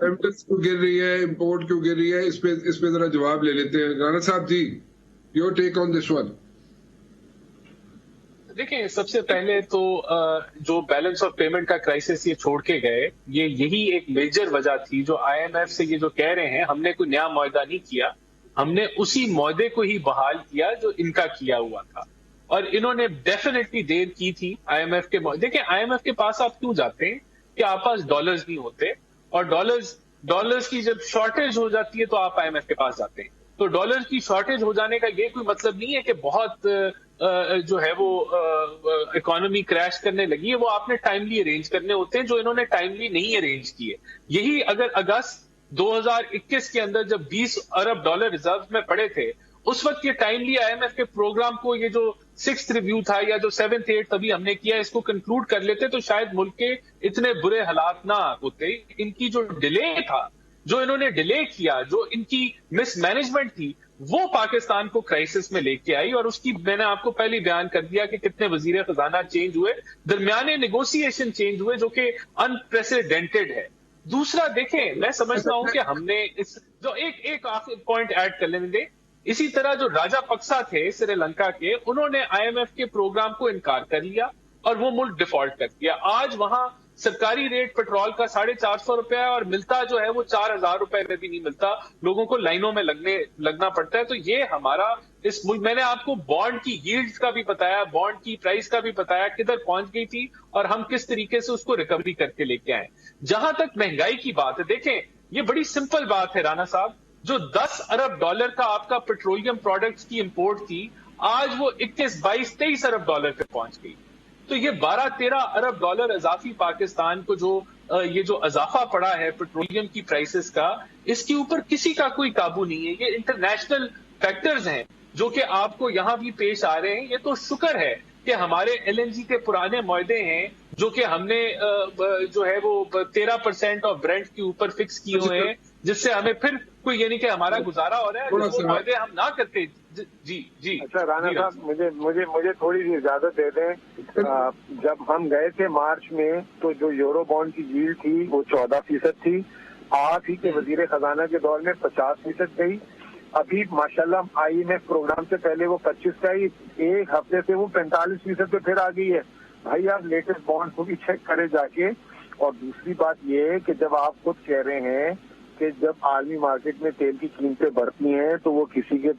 Remittance کیوں گر رہی ہے, امپورٹ کیوں گر رہی ہے, اس پہ ذرا جواب لے لیتے ہیں. رانا صاحب جی, your take on this one. دیکھیں, سب سے پہلے تو جو بیلنس آف پیمنٹ کا کرائسس یہ چھوڑ کے گئے, یہی ایک میجر وجہ تھی. جو آئی ایم ایف سے یہ جو کہہ رہے ہیں ہم نے کوئی نیا معاہدہ نہیں کیا, ہم نے اسی معاہدے کو ہی بحال کیا جو ان کا کیا ہوا تھا. اور انہوں نے ڈیفینیٹلی دیر کی تھی آئی ایم ایف کے معاہدے. دیکھیں, آئی ایم ایف کے پاس آپ کیوں جاتے ہیں کہ آپ پاس ڈالرز نہیں ہوتے, اور ڈالرز کی جب شارٹیج ہو جاتی ہے تو آپ آئی ایم ایف کے پاس جاتے ہیں. تو ڈالر کی شارٹیج ہو جانے کا یہ کوئی مطلب نہیں ہے کہ بہت جو ہے وہ اکانومی کریش کرنے لگی ہے. وہ آپ نے ٹائملی ارینج کرنے ہوتے ہیں, جو انہوں نے ٹائملی نہیں ارینج کیے. یہی اگر اگست 2021 کے اندر جب 20 ارب ڈالر ریزرو میں پڑے تھے, اس وقت یہ ٹائملی آئی ایم ایف کے پروگرام کو, یہ جو 6th ریویو تھا یا جو 7th 8th ابھی ہم نے کیا, اس کو کنکلوڈ کر لیتے تو شاید ملک کے اتنے برے حالات نہ ہوتے. ان کی جو ڈیلے تھا, جو انہوں نے ڈیلے کیا, جو ان کی مس مینجمنٹ تھی, وہ پاکستان کو کرائسس میں لے کے آئی. اور اس کی میں نے آپ کو پہلے بیان کر دیا کہ کتنے وزیر خزانہ چینج ہوئے, درمیانے نیگوسیشن چینج ہوئے, جو کہ انپریسیڈنٹڈ ہے. دوسرا دیکھیں, میں سمجھتا ہوں کہ ہم نے اس جو ایک آخر پوائنٹ ایڈ کر لینے دیں. اسی طرح جو راجا پکسا تھے سری لنکا کے, انہوں نے آئی ایم ایف کے پروگرام کو انکار کر لیا اور وہ ملک ڈیفالٹ کر دیا. آج وہاں سرکاری ریٹ پیٹرول کا 450 روپے ہے, اور ملتا جو ہے وہ 4000 روپے میں بھی نہیں ملتا. لوگوں کو لائنوں میں لگنا پڑتا ہے. تو یہ ہمارا اس ملک, میں نے آپ کو بانڈ کی ییلڈ کا بھی بتایا, بانڈ کی پرائس کا بھی بتایا, کدھر پہنچ گئی تھی اور ہم کس طریقے سے اس کو ریکوری کر کے لے کے آئے. جہاں تک مہنگائی کی بات ہے, دیکھیں یہ بڑی سمپل بات ہے رانا صاحب. جو 10 ارب ڈالر کا آپ کا پیٹرولیم پروڈکٹس کی امپورٹ تھی, آج وہ 21, 22, 23 ارب ڈالر پہ پہنچ گئی. تو یہ 12-13 ارب ڈالر اضافی پاکستان کو جو یہ جو اضافہ پڑا ہے پیٹرولیم کی پرائسز کا, اس کے اوپر کسی کا کوئی قابو نہیں ہے. یہ انٹرنیشنل فیکٹرز ہیں جو کہ آپ کو یہاں بھی پیش آ رہے ہیں. یہ تو شکر ہے کہ ہمارے ایل این جی کے پرانے معاہدے ہیں جو کہ ہم نے جو ہے وہ 13% آف برینٹ کے اوپر فکس کیے ہوئے ہیں, جس سے ہمیں پھر کوئی یعنی کہ ہمارا گزارا ہو رہا ہے. وہ معاہدے ہم نہ کرتے. جی اچھا رانا صاحب, مجھے تھوڑی سی اجازت دے دیں. جب ہم گئے تھے مارچ میں, تو جو یورو بانڈ کی ییلڈ تھی وہ 14% تھی. آپ ہی کے وزیر خزانہ کے دور میں 50% گئی. ابھی ماشاءاللہ آئی ایم ایف پروگرام سے پہلے وہ 25 کا ہی, ایک ہفتے سے وہ 45% پہ پھر آ گئی ہے. بھائی آپ لیٹسٹ بانڈ کو بھی چیک کریں جا کے. اور دوسری بات یہ ہے کہ جب آپ خود کہہ رہے ہیں کہ جب عالمی مارکیٹ میں تیل کی قیمتیں بڑھتی ہیں تو وہ کسی کے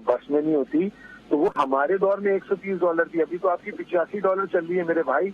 بس میں نہیں ہوتی, تو وہ ہمارے دور میں $130 تھی, ابھی تو آپ کی $85 چل رہی ہے میرے بھائی.